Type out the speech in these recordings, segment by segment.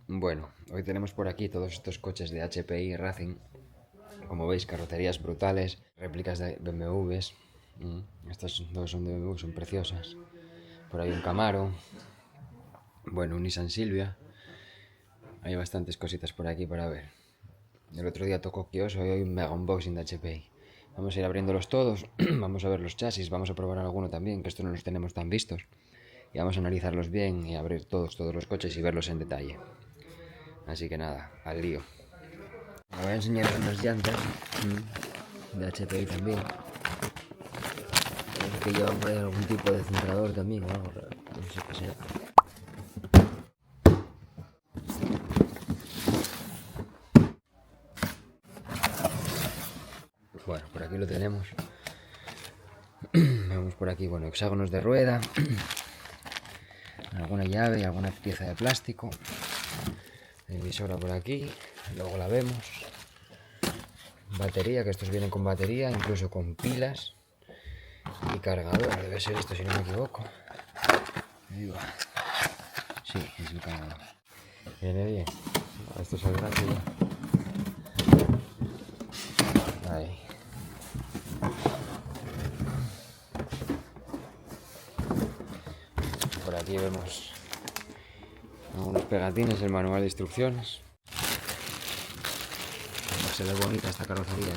Bueno, hoy tenemos por aquí todos estos coches de HPI Racing. Como veis, carrocerías brutales, réplicas de BMWs. Estas dos son de BMW, son preciosas. Por ahí un Camaro. Bueno, un Nissan Silvia. Hay bastantes cositas por aquí para ver. El otro día tocó Kioso y hoy un mega unboxing de HPI. Vamos a ir abriéndolos todos, vamos a ver los chasis, vamos a probar alguno también, que estos no los tenemos tan vistos. Y vamos a analizarlos bien y abrir todos los coches y verlos en detalle. Así que nada, al lío. Me voy a enseñar unas llantas de HPI también. Parece que llevan por ahí algún tipo de centrador también o algo raro. No sé qué será. Bueno, por aquí lo tenemos. Vemos por aquí, bueno, hexágonos de rueda. Alguna llave y alguna pieza de plástico. Emisora por aquí. Luego la vemos. Batería, que estos vienen con batería, incluso con pilas. Y cargador, debe ser esto si no me equivoco. Ahí va. Sí, es el cargador. Viene bien. Esto es el grande ya. Ahí. Por aquí vemos algunos pegatines, el manual de instrucciones. Se ve bonita esta carrocería,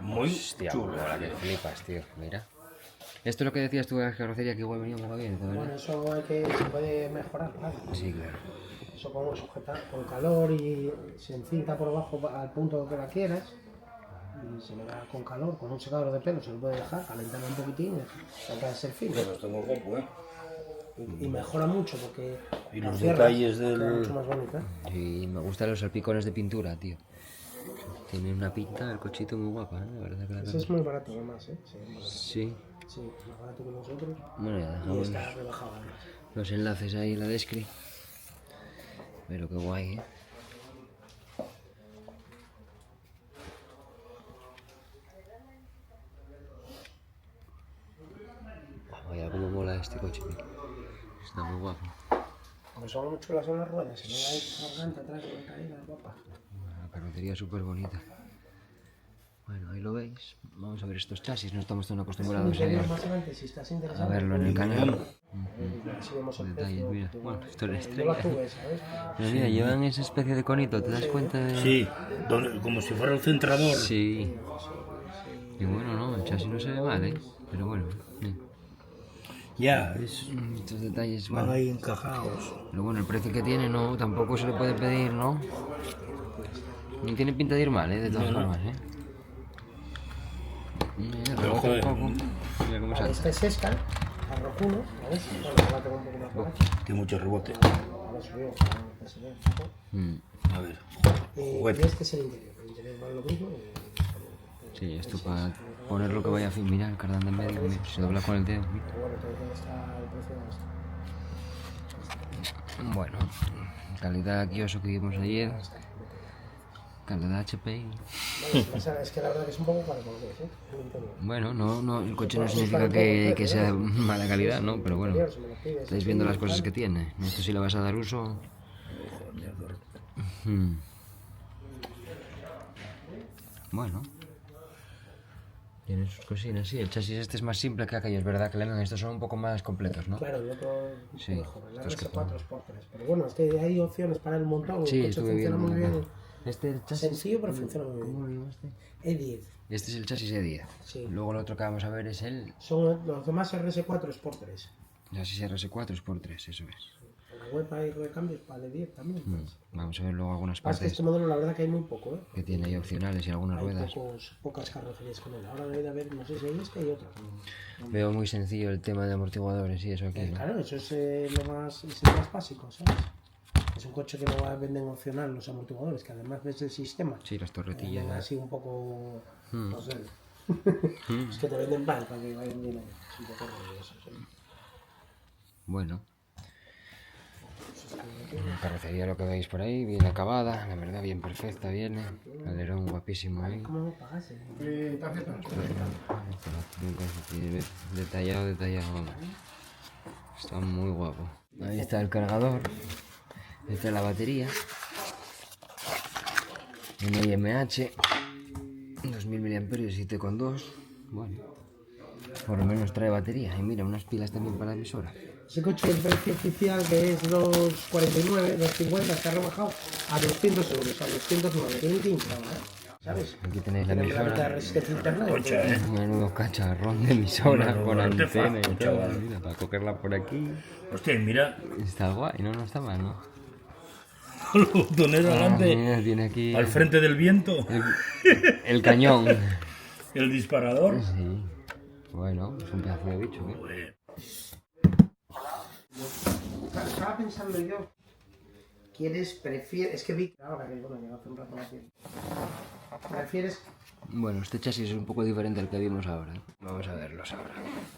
Muy Hostia, chula. la que flipas, tío. Mira. Esto es lo que decías tú de la carrocería, que igual venía muy bien, ¿verdad? Bueno, eso se puede mejorar, claro. Sí, claro. Eso podemos sujetar con calor y se encinta por abajo al punto que la quieras. Y se le da con calor, con un secador de pelo se lo puede dejar, calentarlo un poquitín y sacar ese fin. Pero está muy guapo, ¿eh? Y mejora mucho porque Y la los cierras, detalles queda del... mucho más bonita. Y me gustan los salpicones de pintura, tío. Tiene una pinta el cochito muy guapa, ¿eh? La verdad que la Ese es muy barato además, ¿eh? Sí, muy barato. Sí. Sí, más barato que nosotros. Bueno, ya Y dejamos está rebajado además. los enlaces ahí en la descri. Pero qué guay, ¿eh? Vaya, cómo mola este coche, tío. Está muy guapo. Aunque son muy chulas son las ruedas, se ve ahí arrogante atrás de la caída, guapa. La carrocería súper bonita. Bueno, ahí lo veis. Vamos a ver estos chasis, no estamos tan acostumbrados Más adelante, si estás a interesado, verlo en el canal. así vemos el Detalles, precio. mira. Bueno, esto es Yo estrella. la tuve, ¿sabes? Pero mira, llevan esa especie de conito, ¿te das cuenta de...? Sí, como si fuera el centrador. Sí. Y bueno, no, el chasis no se ve mal, ¿eh? Pero bueno, Ya, estos detalles, van bueno. ahí encajados. Pero bueno, el precio que tiene, no, tampoco se le puede pedir, ¿no? Ni tiene pinta de ir mal, ¿eh? De todas formas, ¿eh? Mira, rebota un poco. Mira cómo Vale, salta. este es Escal, Arrocuno, ¿sabes? Bueno, ahora tengo un poco más por aquí. Tiene mucho rebote. Ahora subió, ahora se ve un poco. A ver, Y juguete. este es el interior vale lo mismo. Sí, esto para ponerlo que vaya a fin. Mira, el cardán de en medio, mira, se dobla con el dedo. Mira. Pero bueno, todavía está el precio de esto. Bueno, calidad Kioso que vimos ayer. Calidad HPI. Bueno, es que la verdad que es un poco caro, como ves, ¿eh? El interior. Bueno, no, el coche no significa que sea mala calidad, ¿no? Pero bueno, Si me lo pides, estáis viendo las cosas que tiene. Esto sí le vas a dar uso. Bueno. Tiene sus cosinas, sí. El chasis este es más simple que aquello, es verdad que estos son un poco más completos, ¿no? Claro, el otro Sí, mejor, el estos que RS4 es por 3. Pero bueno, es que hay opciones para el montón. Sí, El coche estuve funciona viendo. muy bien. Este el chasis. Sencillo, pero funciona muy ¿Cómo bien. lo llamaste? E10. Este es el chasis E10. Sí. Luego el otro que vamos a ver es el Son los demás RS4 es por 3. chasis RS4 es por 3, eso es. En la web hay recambios para el E10 también. Pues. Vamos a ver luego algunas Pasa que partes este modelo la verdad que hay muy poco, ¿eh? que tiene ahí opcionales y algunas Hay ruedas. pocas carrocerías con él. Ahora debe de haber, no sé si hay esta y otra. Veo muy sencillo el tema de amortiguadores y eso aquí, ¿no? Claro, eso es es el más básico, ¿sabes? Es un coche que no venden opcional los amortiguadores, que además ves el sistema. Sí, las torretillas. Así un poco. No sé. Es que te venden mal para que vayan bien ahí. Es un poco rollo eso, sí. Bueno. La carrocería, lo que veis por ahí, bien acabada, la verdad, bien perfecta, viene. Alerón guapísimo ahí. ¿Cómo me pagase? Detallado, detallado. Está muy guapo. Ahí está el cargador. Esta es la batería. NIMH, 2000 mAh, 7,2. Bueno, por lo menos trae batería. Y mira, unas pilas también para la emisora. Ese coche, el precio oficial, que es 249, 250, se ha rebajado a 200 euros, a 209. Tiene pinta, ¿sabes? Aquí tenéis la Tiene la mitad de emisora. resistencia a internet. Concha, Menudo cacharrón de emisora Menudo con antena y artefacto, todo. chaval. Mira, para cogerla por aquí. Hostia, y mira, Está guay, no está mal, ¿no? el botonero adelante, Mira, tiene aquí al frente del viento, el cañón. el disparador. Sí. Bueno, es un pedazo de bicho, ¿eh? Joder. Estaba pensando yo, prefieres, es que vi, ahora que bueno, lleva hace un rato la tienda. ¿Prefieres? Bueno, este chasis es un poco diferente al que vimos ahora. Vamos a verlos ahora.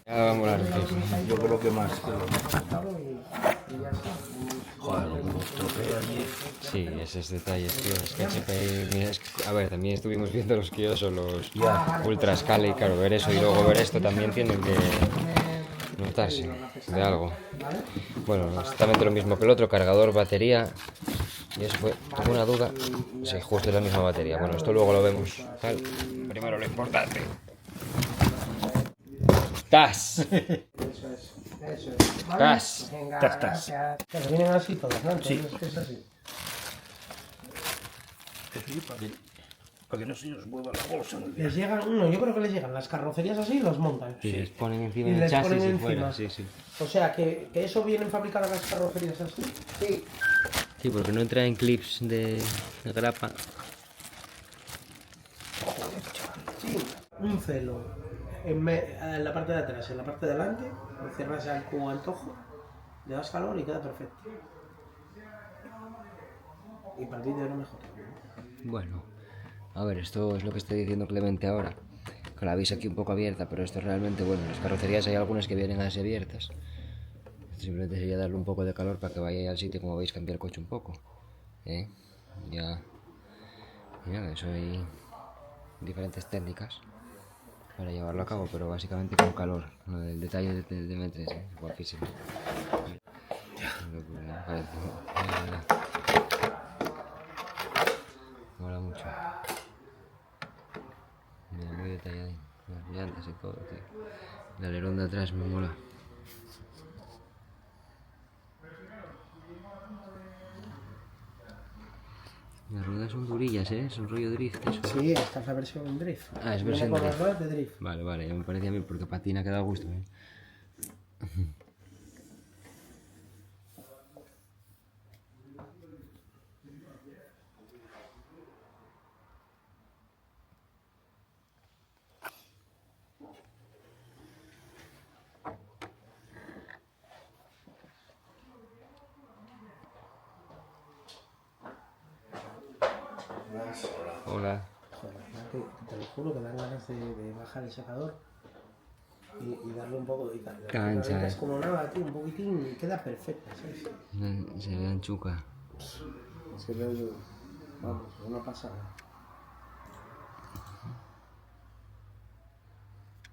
Ya vamos a ver qué. Yo creo que más. Y ya está. Joder, como estropea allí. Sí, esos detalles, tío. Es que HP, mira, a ver, también estuvimos viendo los Kios o los Ultra Scala y claro, ver eso y luego ver esto también tienen que notarse de algo. Bueno, exactamente lo mismo que el otro, cargador, batería. Y eso fue, tengo una duda. Sí, justo es la misma batería. Bueno, esto luego lo vemos. Tal. Primero lo importante. ¡Tas! Eso es. ¿Vale? Tas. Venga, Tas, tas. gracias. Pero vienen así todas, ¿no? Sí. Entonces, es así. Eso para que no se nos mueva la bolsa muy bien. Les llegan, no, yo creo que les llegan las carrocerías así y los montan. Y les ponen encima Y del les chasis ponen y fuera. encima. Sí, sí. O sea, que eso vienen fabricadas las carrocerías así. Sí. Sí, porque no entra en clips de grapa. Un celo en la parte de atrás, en la parte de delante, lo cierras al cubo antojo, le das calor y queda perfecto. Y para el vídeo no mejor. Bueno, a ver, esto es lo que estoy diciendo Clemente ahora. Que la veis aquí un poco abierta, pero esto realmente, bueno, en las carrocerías hay algunas que vienen así abiertas. Simplemente sería darle un poco de calor para que vaya al sitio, como veis, cambiar el coche un poco. Ya. Mira, eso hay diferentes técnicas para llevarlo a cabo, pero básicamente con calor. Lo del detalle del M3, es guapísimo. Mola mucho. Mira, muy detallado. Las llantas y todo, tío. El alerón de atrás me mola. Las ruedas son durillas, ¿eh? Son rollo drift, eso. Sí, esta es la versión drift. Ah, es Viene versión con drift. las ruedas de drift. Vale, vale, ya me parecía a mí porque patina que da gusto, ¿eh? Hola. Joder, te lo juro que dan ganas de bajar el secador y darle un poco de Cancha, Es como nada, tío, un poquitín y queda perfecta, ¿sabes? Se ve anchuca. Se ve, vamos, una pasada.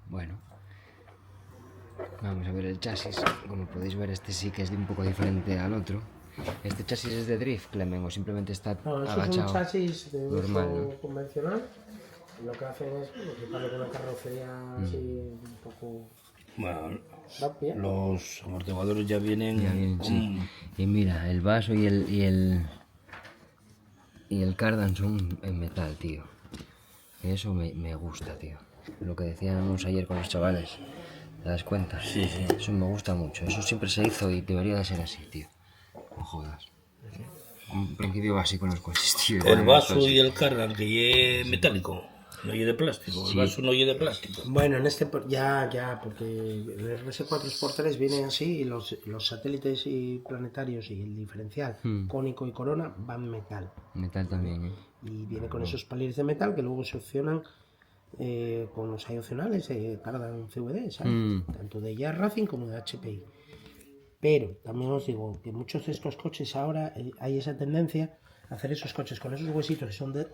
Bueno. Vamos a ver el chasis. Como podéis ver, este sí que es un poco diferente al otro. ¿Este chasis es de drift, Clemen, o simplemente está No, eso agachado? es un chasis de normal, uso ¿no? convencional. Y lo que hacen es equiparlo con una carrocería así un poco Bueno, rápida. los amortiguadores ya vienen, Ya bien, sí. Y mira, el vaso y el cardan son en metal, tío. Eso me gusta, tío. Lo que decíamos ayer con los chavales. ¿Te das cuenta? Sí, sí. Eso me gusta mucho. Eso siempre se hizo y debería de ser así, tío. No jodas. Un principio básico en los coches, tío. El vaso y el cardan que lleve metálico, no lleve de plástico. Sí. El vaso no lleve de plástico. Bueno, en este ya, porque el RS4 Sport 3 viene así y los satélites y planetarios y el diferencial cónico y corona van metal. Metal también, ¿eh? Y viene con esos palillos de metal que luego se opcionan con los hay opcionales, cardan CVD, ¿sabes? Tanto de Jazz Racing como de HPI. Pero también os digo que muchos de estos coches ahora hay esa tendencia a hacer esos coches con esos huesitos que son de...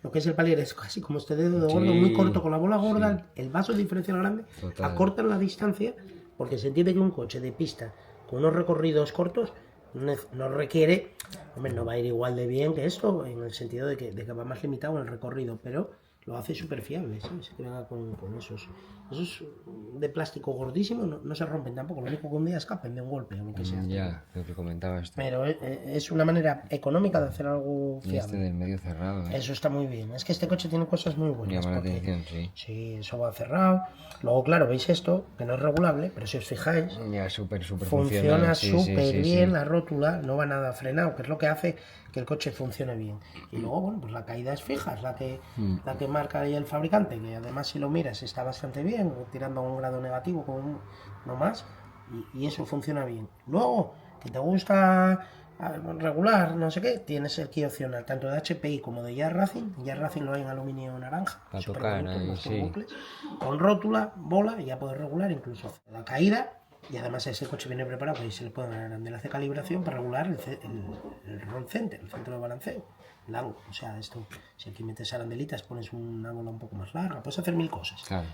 Lo que es el palier es casi como este dedo de gordo, muy corto con la bola gorda, el vaso diferencial grande, Total. acortan la distancia porque se entiende que un coche de pista con unos recorridos cortos no requiere Hombre, no va a ir igual de bien que esto, en el sentido de que va más limitado en el recorrido, pero lo hace súper fiable, ¿sabes? Que venga con esos. Esos de plástico gordísimo no se rompen tampoco, lo único que un día escapen de un golpe, aunque sea. Ya, lo que comentabas tú. Pero es una manera económica de hacer algo Y este fiable. del medio cerrado, ¿eh? Eso está muy bien. Es que este coche tiene cosas muy buenas. Llama la porque- atención, sí. Sí, eso va cerrado. Luego, claro, veis esto, que no es regulable, pero si os fijáis, Ya, súper funciona funcional, sí, sí, súper sí, bien sí. la rótula, no va nada frenado, que es lo que hace que el coche funcione bien. Y luego, bueno, pues la caída es fija, es la que marca ahí el fabricante, que además si lo miras está bastante bien, tirando a un grado negativo, como no más, y eso funciona bien. Luego, que te gusta regular, no sé qué, tienes el key opcional, tanto de HPI como de Jazz Racing. Jazz Racing lo hay en aluminio naranja, Pa' súper tocar bonito, ahí, los sí. bucles, con rótula, bola, y ya puedes regular incluso la caída. Y además ese coche viene preparado, que ahí se le puede dar de calibración para regular el roll center, el centro de balanceo, el ángulo. O sea, esto, si aquí metes arandelitas, pones una bola un poco más larga, puedes hacer 1000 cosas. Claro,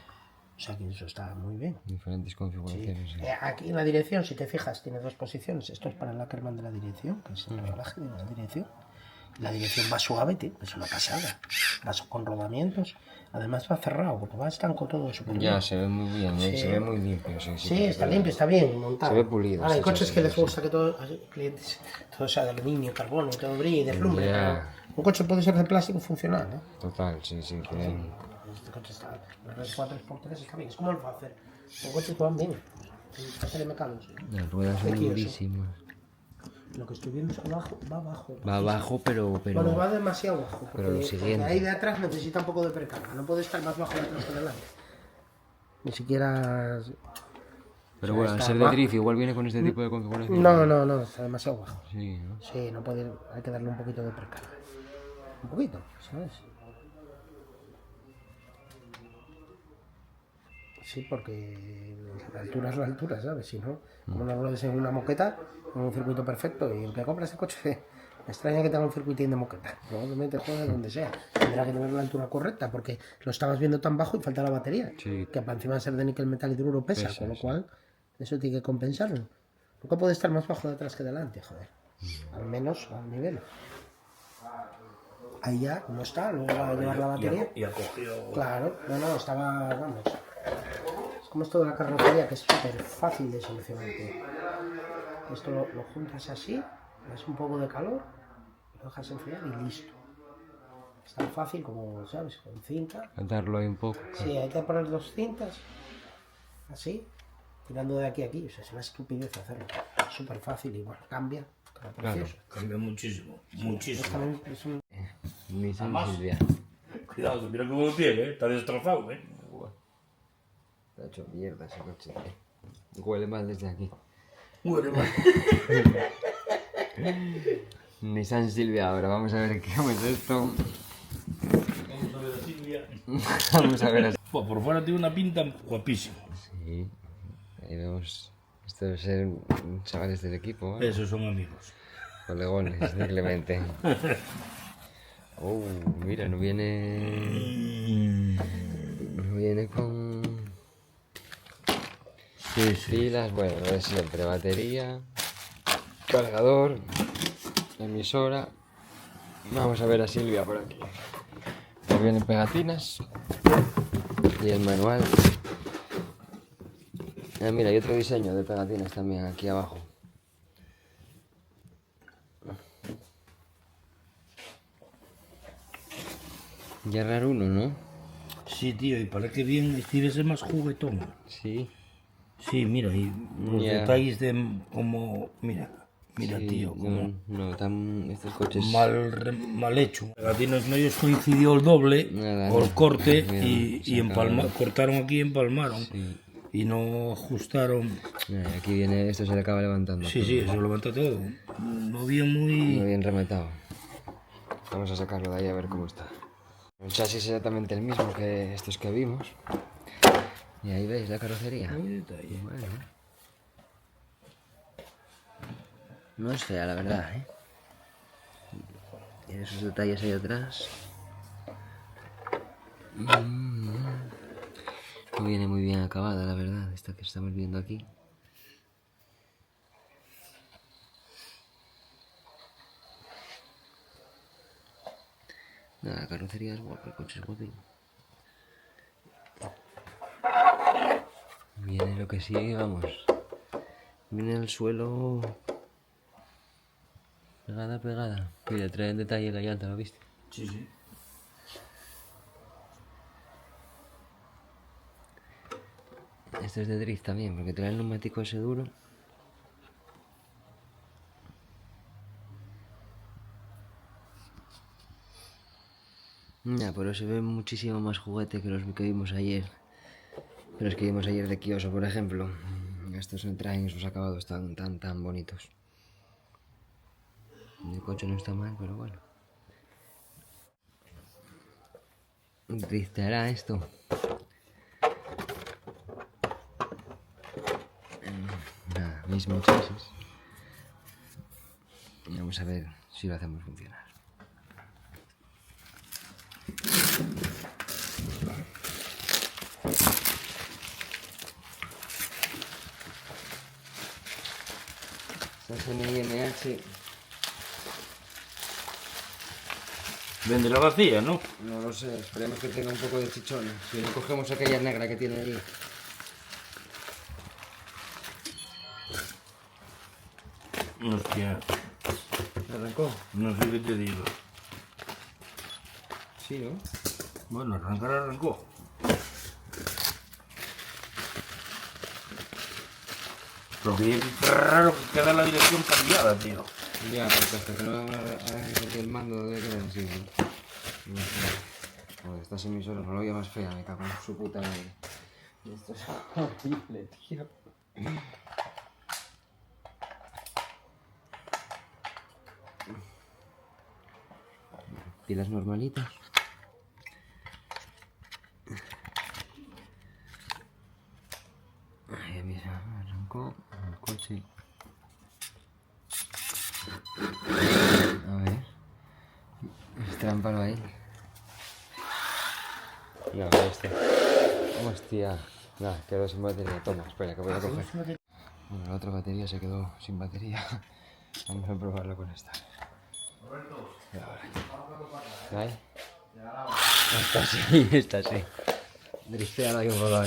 O sea que eso está muy bien. diferentes configuraciones. Sí. Aquí en la dirección, si te fijas, tiene dos posiciones. Esto es para el Ackerman de la dirección, que es el reglaje de la dirección. La dirección va suave, tío, es una pasada. Va con rodamientos. Además va cerrado, porque va estanco todo súper bien. Ya, se ve muy bien, Sí. se ve muy limpio. Sí, Sí, está limpio, está bien montado. Se ve pulido, Ahora, hay sí, coches sí, que sí, les sí. gusta que todo, clientes, todo sea de aluminio, carbono, y todo brille y deslumbre. Ya. pero un coche puede ser de plástico funcional, ¿eh? Total, sí, sí. Que... Este coche está, el RS4 está bien, es como el Facer. Son coches que van bien. Facer MK2. Las ruedas son Aquí, eso. durísimas. Lo que estoy viendo es que abajo, va abajo. Va abajo, pero... Bueno, va demasiado bajo. Porque, pero lo siguiente. porque ahí de atrás necesita un poco de precarga. No puede estar más bajo de atrás que delante. Ni siquiera. Pero bueno, al está ser de ma- drift igual viene con este tipo de configuración. No, está demasiado bajo. Sí, ¿no? Sí, no puede, hay que darle un poquito de precarga. Un poquito, ¿sabes? Sí, porque la altura, ¿sabes? Si no, como no lo ves en una moqueta, en un circuito perfecto, y el que compra ese coche, me extraña que tenga un circuitín de moqueta. Probablemente juegue donde sea. Tendrá que tener la altura correcta, porque lo estabas viendo tan bajo y falta la batería. Sí. Que para encima de ser de níquel metal hidruro pesa, Pesa, con lo sí. cual eso tiene que compensarlo. Nunca puede estar más bajo de atrás que delante, joder. Al menos al nivel. Ahí ya no está, luego va a llevar la batería. Y ha cogido... Claro, no, estaba, vamos. Es como esto de la carrocería, que es súper fácil de solucionar, tío. Esto lo juntas así, das un poco de calor, lo dejas enfriar y listo. Es tan fácil como, ¿sabes? Con cinta. Cantarlo ahí un poco. Sí, hay que poner dos cintas, así, tirando de aquí a aquí. O sea, es una estupidez hacerlo. Súper fácil y bueno, cambia. Queda precioso. Cambia muchísimo, Es muchísimo. también es un... Nissan Silvia. Cuidado, mira cómo lo tiene, está destrozado, Está hecho mierda ese coche, tío. Huele mal desde aquí. Huele mal. Nissan Silvia ahora, vamos a ver cómo es esto. Vamos a ver a Silvia. Vamos a ver así. Por fuera tiene una pinta guapísima. Sí, ahí vemos. Esto debe ser chavales del equipo, ¿eh? Esos son amigos. Colegones de Clemente. Oh, mira, no viene. No viene con. Sí, sí. Pilas, bueno, lo de siempre. Batería, cargador, emisora. Vamos a ver a Silvia por aquí. Aquí vienen pegatinas y el manual. Ah, mira, hay otro diseño de pegatinas también aquí abajo. Ya raro uno, ¿no? Sí, tío, y parece bien estirarse más juguetón. Sí. Sí, mira, y los Ya. detalles de como... Mira, Sí, tío, como... no, tan estos coches. Mal hecho. Pegatinas no ellos coincidió el doble Nada, o el no. corte Mira, y se acabaron. cortaron aquí y empalmaron. Sí. Y no ajustaron. Aquí viene, esto se le acaba levantando. Sí, sí, eso levanta todo. No había muy... Muy bien rematado. Vamos a sacarlo de ahí a ver cómo está. El chasis es exactamente el mismo que estos que vimos. Y ahí veis la carrocería. Muy detalle. Bueno. No es fea, la verdad, ¿eh? Tiene esos detalles ahí atrás. No viene muy bien acabada, la verdad, esta que estamos viendo aquí. Nada, la carrocería es guapa, el coche es guapín. Viene lo que sigue, vamos. Viene el suelo pegada, pegada. Mira, trae en detalle la llanta, ¿lo viste? Sí, sí. Esto es de drift también, porque trae el neumático ese duro. Ya, pero se ve muchísimo más juguete que los que vimos ayer. Pero es que vimos ayer de Kioso, por ejemplo. Estos no traen esos acabados tan bonitos. El coche no está mal, pero bueno. Drifteará esto. Nada, mismo chasis. Y vamos a ver si lo hacemos funcionar. Sasson IMH. Vende la vacía, ¿no? No lo sé, esperemos que tenga un poco de chichón. Si no cogemos aquella negra que tiene allí. Hostia, ¿Arrancó? no sé qué te digo. Sí, ¿no? Bueno, arrancó. Lo que es raro que queda la dirección cambiada, tío. Ya, porque hasta que no porque el mando debe quedar así, ¿no? No sé. Joder, estas emisoras no lo veía más fea, me cago en su puta madre. Esto es horrible, tío. Pilas normalitas. Ahí mira, arrancó el coche. A ver. Estrámpalo ahí. No, este. Hostia. Nada, quedó sin batería. Toma, espera, que voy a coger. Bueno, la otra batería se quedó sin batería. Vamos a probarlo con esta. ¿Ahí? Esta sí, esta sí. Drifteala ahí un poco,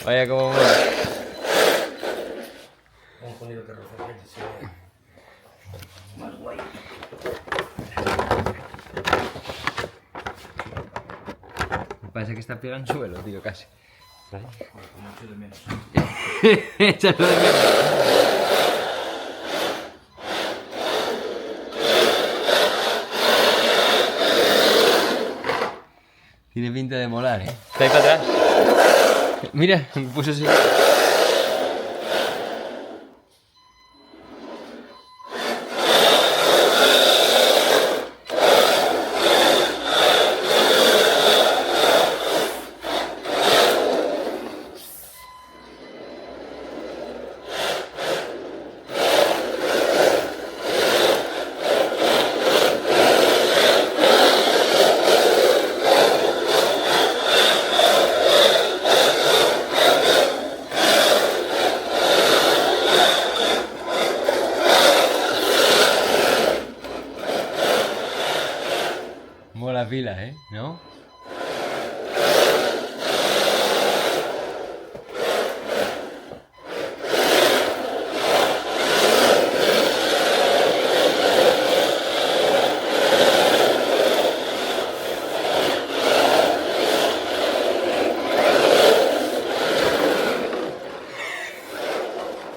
Vaya como mola. Vamos a poner la carrocería que se vea más guay. Parece que está pegado en suelo, tío, casi. ¿Vale? Mucho de menos. Échalo de menos. Tiene pinta de molar, ¿eh? Está ahí para atrás. Mira, me puso así. Mola pila, ¿eh? ¿No?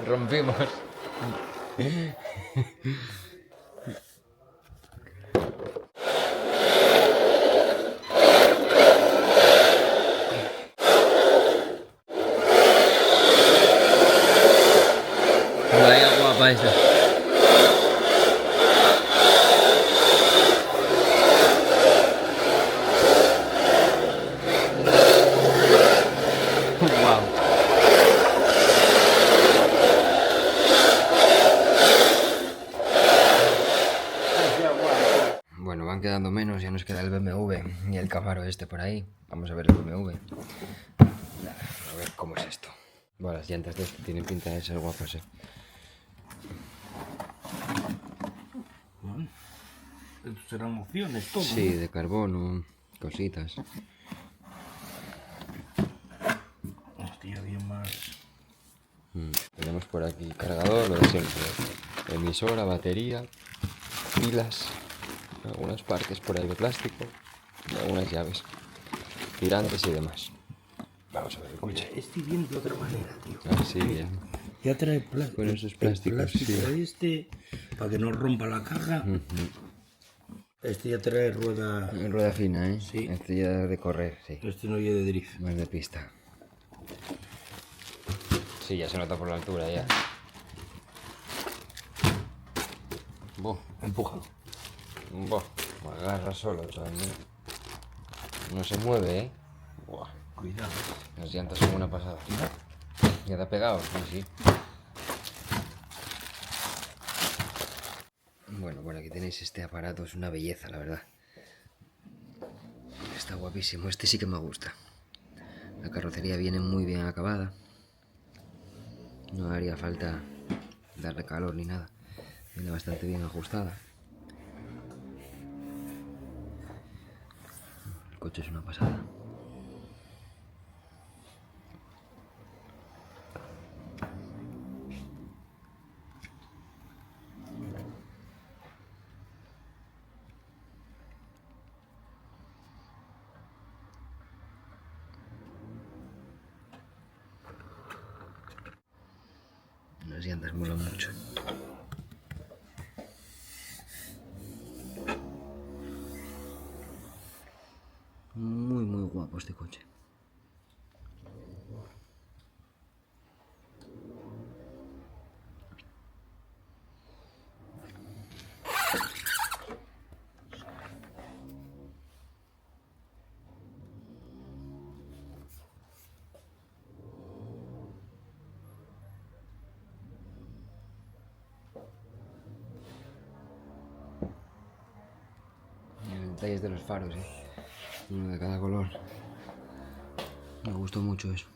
Rompimos. Vaya guapa esta. Wow. Bueno, van quedando menos, ya nos queda el BMW y el Camaro este por ahí. Vamos a ver el BMW. A ver cómo es esto. Bueno, Las llantas de este tienen pinta de ser guapas, Bueno, estos serán opciones, todo. Sí, de carbono, cositas. Hostia, bien más. Tenemos por aquí cargador, lo de siempre. Emisora, batería, pilas, algunas partes por ahí de plástico y algunas llaves, tirantes y demás. Vamos a ver el coche. Este viene de otra manera, tío. Así bien. Ya trae plástico. Con esos plásticos, sí. Este, para que no rompa la caja. Este ya trae rueda. Rueda fina, ¿eh? Sí. Este ya de correr, sí. Este no lleva de drift. Más de pista. Sí, ya se nota por la altura ya. Buah, Empuja. buah, agarra solo, chaval. No se mueve, ¿eh? Buah, Cuidado. las llantas son una pasada. ¿Ya te ha pegado? Sí, sí. Bueno, por aquí tenéis este aparato, es una belleza, la verdad. Está guapísimo, este sí que me gusta. La carrocería viene muy bien acabada. No haría falta darle calor ni nada. Viene bastante bien ajustada. El coche es una pasada. Las llantas molan mucho. Muy guapo este coche. Los detalles de los faros, uno de cada color. Me gustó mucho eso.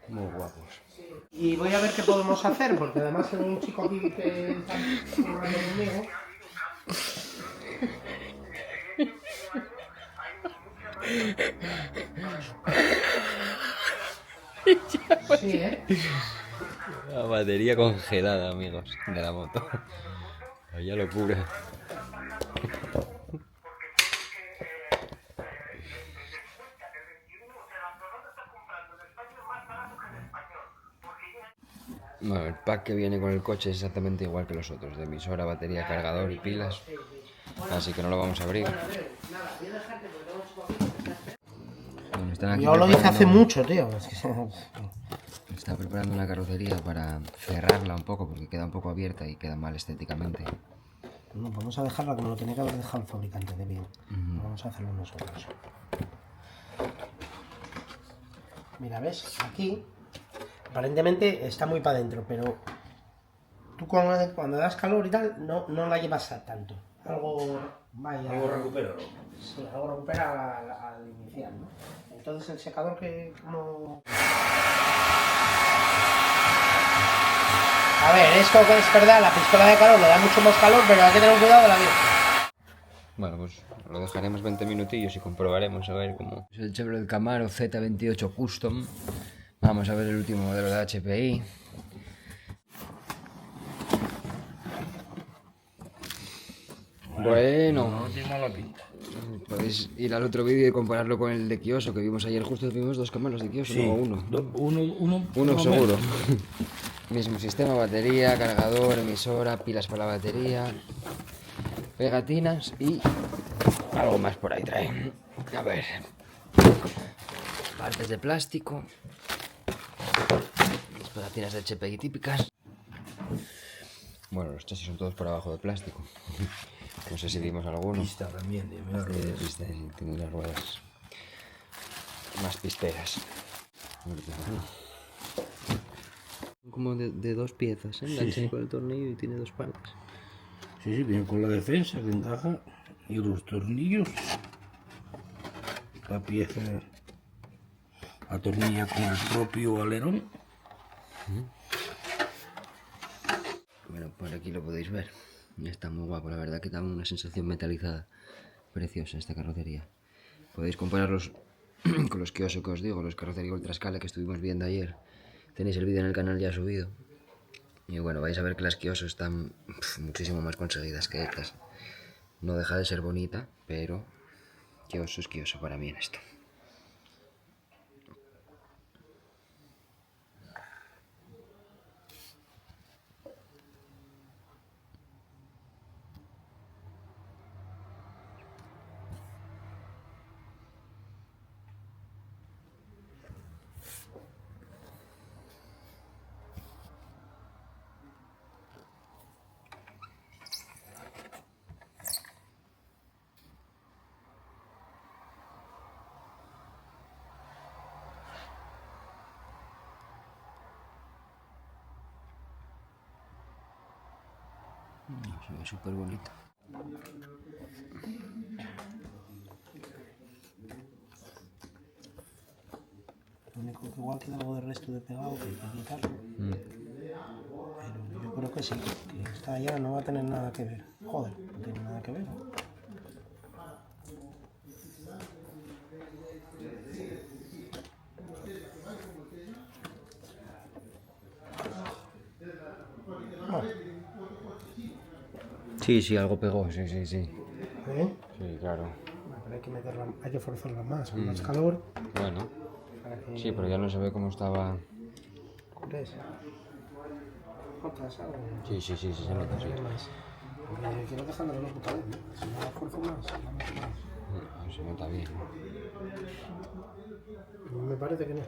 Muy guapos. Y voy a ver qué podemos hacer, porque además hay un chico aquí que está hablando conmigo. Sí, ¿eh? La batería congelada, amigos, de la moto. Vaya locura. Bueno, el pack que viene con el coche es exactamente igual que los otros, de emisora, batería, cargador y pilas. Así que no lo vamos a abrir. Bueno, están aquí Yo lo dije hace preparando- mucho, tío. Está preparando una carrocería para cerrarla un poco porque queda un poco abierta y queda mal estéticamente. No, vamos a dejarla como lo tenía que haber dejado el fabricante de bien. Vamos a hacerlo nosotros. Mira, ¿ves? Aquí aparentemente está muy para adentro, pero tú cuando das calor y tal, no la llevas a tanto. Algo vaya. Algo recupero. Sí, algo recupera al inicial, ¿no? Entonces el secador que no. A ver, esto que es verdad, la pistola de calor le da mucho más calor, pero hay que tener cuidado de la vida. Bueno, pues lo dejaremos 20 minutillos y comprobaremos a ver cómo... Es el Chevrolet Camaro Z28 Custom. Vamos a ver el último modelo de HPI. Bueno, No tiene mala pinta. Podéis ir al otro vídeo y compararlo con el de Kioso, que vimos ayer. Justo vimos 2 cámaras de Kioso, Sí, no, uno. Uno Uno seguro. Mismo sistema, batería, cargador, emisora, pilas para la batería, pegatinas y algo más por ahí trae. A ver. Partes de plástico. Las pegatinas de HPI típicas. Bueno, los chasis son todos por abajo de plástico. No sé si vimos alguno. Pista también, de mira, De pista, sí, tiene las ruedas más pisperas. Como de 2 piezas, ¿eh? Engancha ahí con el tornillo y tiene 2 partes. Sí, viene con la defensa que encaja y los tornillos. La pieza atornilla con el propio alerón. Bueno, por aquí lo podéis ver. Está muy guapo, la verdad que da una sensación metalizada preciosa esta carrocería. Podéis compararlos con los Kioso que os digo, los carrocería Ultra Scale que estuvimos viendo ayer. Tenéis el vídeo en el canal ya subido. Y bueno, vais a ver que las Kioso están muchísimo más conseguidas que estas. No deja de ser bonita, pero Kioso es Kioso para mí en esto. Se ve súper bonito. Lo único que igual queda algo de resto de pegado que hay que quitarlo. Pero yo creo que sí, que esta ya no va a tener nada que ver. Joder, no tiene nada que ver. Sí, algo pegó, sí. ¿Eh? Sí, claro. Pero hay que forzarla más, con más calor. Bueno, Para que... sí, pero ya no se ve cómo estaba. ¿Ves? ¿Notas algo? Sí, se nota, sí. Más. Porque quiero dejándolo la puta vez, ¿no? Si no la esfuerzo más, Se nota bien. me parece que no.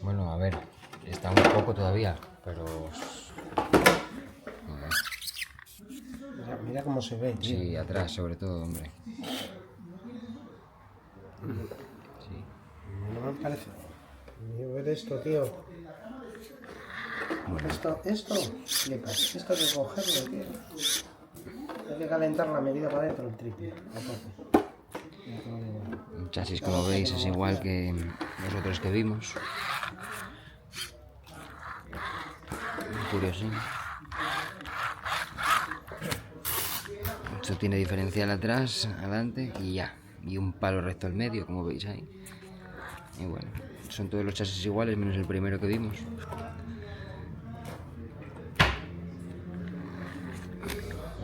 Bueno, a ver, está un poco todavía, pero... Mira cómo se ve, tío. Sí, atrás sobre todo, hombre. Sí. No me parece. Mira, ver esto, tío. Bueno, Esto, flipas. Esto hay que cogerlo, tío. Hay que calentar la medida para dentro el triple, aparte. el chasis, como veis, es igual que los otros que vimos. Curioso. Esto tiene diferencial atrás, adelante y ya. Y un palo recto al medio, como veis ahí. Y bueno, son todos los chasis iguales, menos el primero que vimos.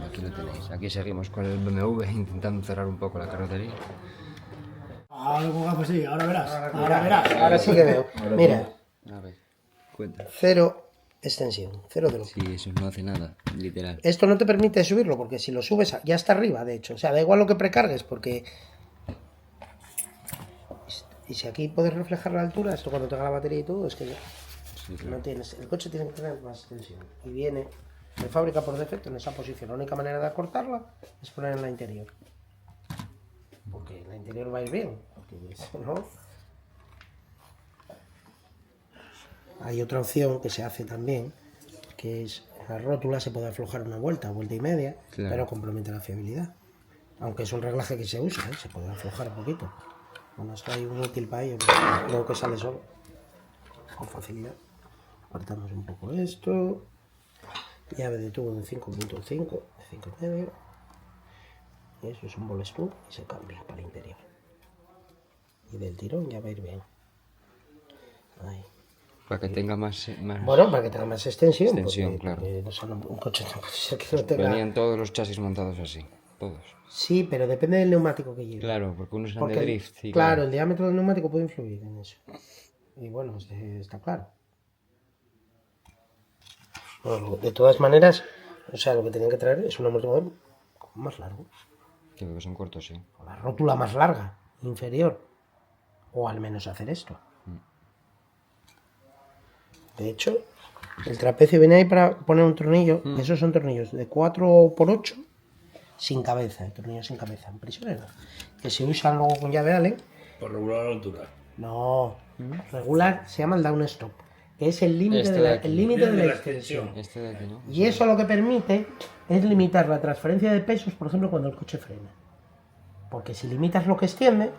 Aquí lo tenéis. Aquí seguimos con el BMW intentando cerrar un poco la carrocería. Algo gafas sí, ahora verás. Ahora verás. Ahora sí que veo. Mira, A ver, cuenta. 0 extensión, 0 de lo. Sí, eso no hace nada, literal. Esto no te permite subirlo, porque si lo subes ya está arriba, de hecho. O sea, da igual lo que precargues, porque... Y si aquí puedes reflejar la altura, esto cuando tenga la batería y todo, es que ya Sí, claro. no tienes... El coche tiene que tener más extensión. Y viene de fábrica por defecto en esa posición. La única manera de acortarla es poner en la interior. Porque la interior va a ir bien. Porque si no... Hay otra opción que se hace también, que es la rótula se puede aflojar una vuelta y media, Claro. pero compromete la fiabilidad. Aunque es un reglaje que se usa, se puede aflojar un poquito. Bueno, es que hay un útil para ello, pero creo que sale solo, con facilidad. Apartamos un poco esto. Llave de tubo de 5.5, de 5,5. Y eso es un ball screw y se cambia para el interior. Y del tirón ya va a ir bien. Ahí. Para que tenga más... Bueno, para que tenga más extensión. Extensión, porque, claro. porque no solo un coche no puede ser que no tenga... Venían todos los chasis montados así. todos. Sí, pero depende del neumático que lleve. Claro, porque unos eran Porque de el- drift. Sí, claro, el diámetro del neumático puede influir en eso. Y bueno, está claro. Bueno, de todas maneras, o sea, lo que tenían que traer es un amortiguador más largo. Que veo que son cortos, sí. O la rótula más larga, inferior. O al menos hacer esto. De hecho, el trapecio viene ahí para poner un tornillo. Esos son tornillos de 4x8 sin cabeza, tornillos sin cabeza, en prisionero. Que se usan luego con llave Allen. Para regular la altura. No, regular se llama el down stop, que es el límite Este de de la, aquí. el límite de la la extensión. Este de aquí, ¿no? Y eso lo que permite es limitar la transferencia de pesos, por ejemplo, cuando el coche frena. Porque si limitas lo que extiende,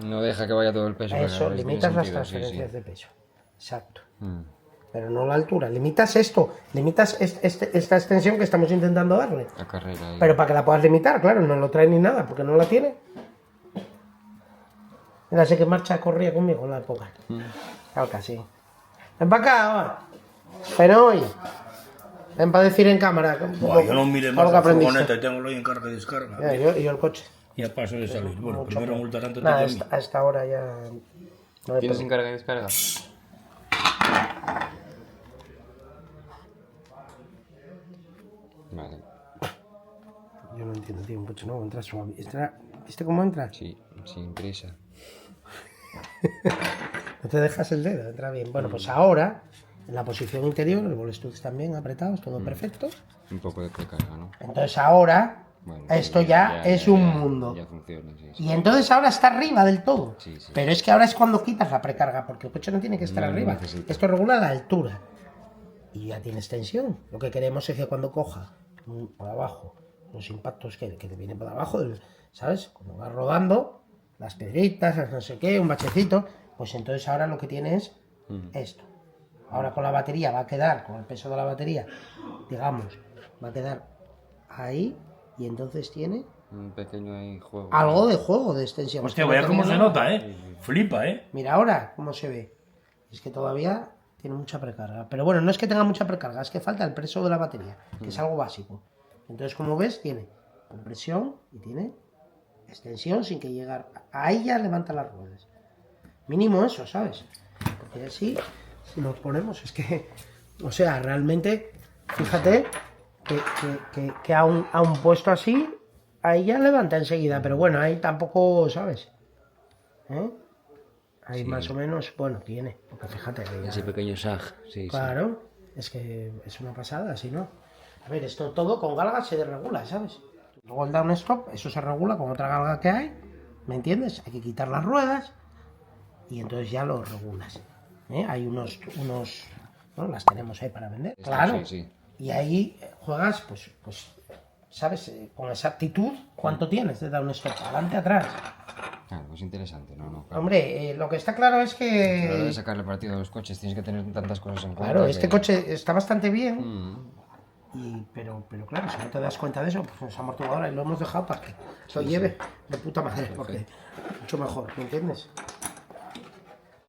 No deja que vaya todo el peso. eso, claro, tiene limitas las sentido, sí, transferencias sí. de peso. Exacto. Mm. Pero no la altura. Limitas esto, limitas esta extensión que estamos intentando darle. La carrera ahí. Pero para que la puedas limitar, claro, no lo trae ni nada, porque no la tiene. Mira, sé que marcha corría conmigo en la época. Claro que sí. Ven para acá, va. Fenoy. Ven para decir en cámara. Buah, yo no mire algo más que la aprendiste. furgoneta y tengo en carga y descarga. Mira, yo el coche. Ya paso de salir. Bueno, Mucho primero más. multarán antes Nada, de mí. a esta hora ya. No hay ¿Tienes problema. encarga y descarga? Vale. Yo no entiendo, tío. Un coche nuevo entra suave. ¿Viste cómo entra? Sí, sin prisa. No te dejas el dedo, entra bien. Bueno, pues ahora, en la posición interior, el Bluetooth también apretados, todo perfecto. Un poco de precarga, ¿no? Entonces ahora, Bueno, esto sí, ya es un mundo. Ya funciona, sí, sí. Y entonces ahora está arriba del todo. Sí, sí. Pero es que ahora es cuando quitas la precarga, porque el coche no tiene que estar No, no arriba. necesita. Esto regula la altura. Y ya tienes tensión. Lo que queremos es que cuando coja por abajo los impactos que te vienen por abajo, ¿sabes? Cuando vas rodando, las piedritas, las no sé qué, un bachecito, pues entonces ahora lo que tiene es esto. Ahora con la batería va a quedar, con el peso de la batería, digamos, va a quedar ahí y entonces tiene Un pequeño ahí juego. algo de juego de extensión. Hostia, Es que vaya no cómo tenía se nada. nota, Flipa, Mira ahora cómo se ve. Es que todavía tiene mucha precarga. Pero bueno, no es que tenga mucha precarga, es que falta el peso de la batería, que es algo básico. Entonces, como ves, tiene compresión y tiene extensión sin que llegar. Ahí ya levanta las ruedas. Mínimo eso, ¿sabes? Porque así, si nos ponemos, es que, o sea, realmente, fíjate que a un puesto así, ahí ya levanta enseguida. Pero bueno, ahí tampoco, ¿sabes? ¿Eh? Ahí Sí. más o menos, bueno, tiene. Porque fíjate que ya- Ese pequeño sag, sí, Claro, es que es una pasada, si no. A ver, esto todo con galgas se desregula, ¿sabes? Luego el down stop, eso se regula con otra galga que hay, ¿me entiendes? Hay que quitar las ruedas y entonces ya lo regulas. ¿Eh? Hay unos, bueno, las tenemos ahí para vender. Esto Claro. sí, sí. Y ahí juegas, pues, ¿sabes? Con exactitud, ¿cuánto tienes de down stop? Adelante, atrás. Claro, es interesante, ¿no? No, claro. Hombre, lo que está claro es A la hora de que... sacarle partido a los coches tienes que tener tantas cosas en cuenta. Claro, este que- coche está bastante bien. Mm. Pero claro, si no te das cuenta de eso, pues los amortiguadores lo hemos dejado para que lo lleve de puta madre, porque mucho mejor, ¿me entiendes?